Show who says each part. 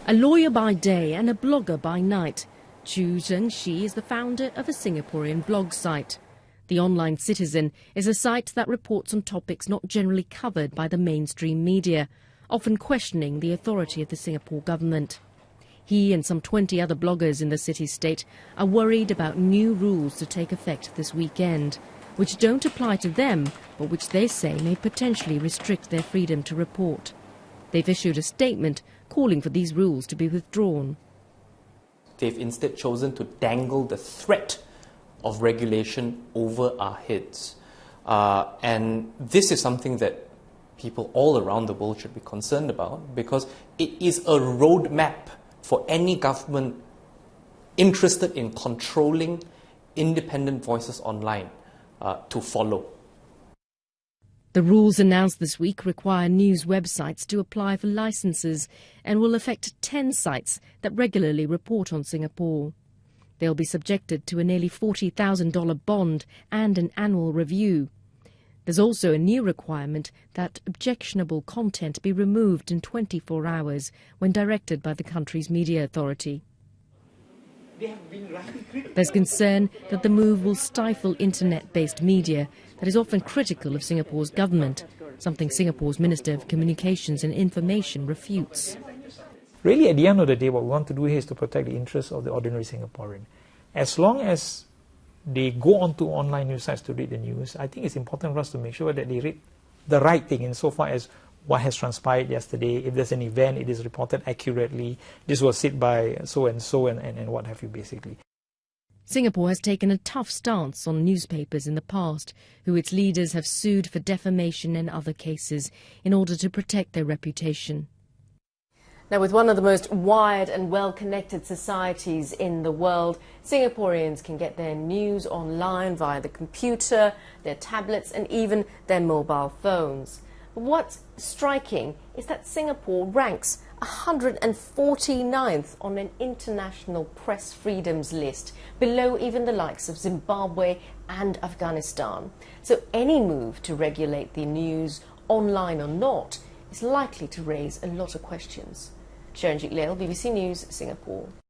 Speaker 1: A lawyer by day and a blogger by night, Chu Zhengxi is the founder of a Singaporean blog site. The Online Citizen is a site that reports on topics not generally covered by the mainstream media, often questioning the authority of the Singapore government. He and some 20 other bloggers in the city-state are worried about new rules to take effect this weekend, which don't apply to them, but which they say may potentially restrict their freedom to report. They've issued a statement calling for these rules to be withdrawn.
Speaker 2: They've instead chosen to dangle the threat of regulation over our heads. And this is something that people all around the world should be concerned about, because it is a roadmap for any government interested in controlling independent voices online to follow.
Speaker 1: The rules announced this week require news websites to apply for licenses and will affect 10 sites that regularly report on Singapore. They'll be subjected to a nearly $40,000 bond and an annual review. There's also a new requirement that objectionable content be removed in 24 hours when directed by the country's media authority. There's concern that the move will stifle internet-based media that is often critical of Singapore's government, something Singapore's Minister of Communications and Information refutes.
Speaker 3: Really, at the end of the day, what we want to do here is to protect the interests of the ordinary Singaporean. As long as they go onto online news sites to read the news, I think it's important for us to make sure that they read the right thing insofar as what has transpired yesterday. If there's an event, it is reported accurately. This was said by so-and-so and what have you, basically.
Speaker 1: Singapore has taken a tough stance on newspapers in the past, who its leaders have sued for defamation and other cases in order to protect their reputation.
Speaker 4: Now, with one of the most wired and well-connected societies in the world, Singaporeans can get their news online via the computer, their tablets and even their mobile phones. But what's striking is that Singapore ranks 149th on an international press freedoms list, below even the likes of Zimbabwe and Afghanistan. So any move to regulate the news, online or not, is likely to raise a lot of questions. Sharon Jik Leel, BBC News, Singapore.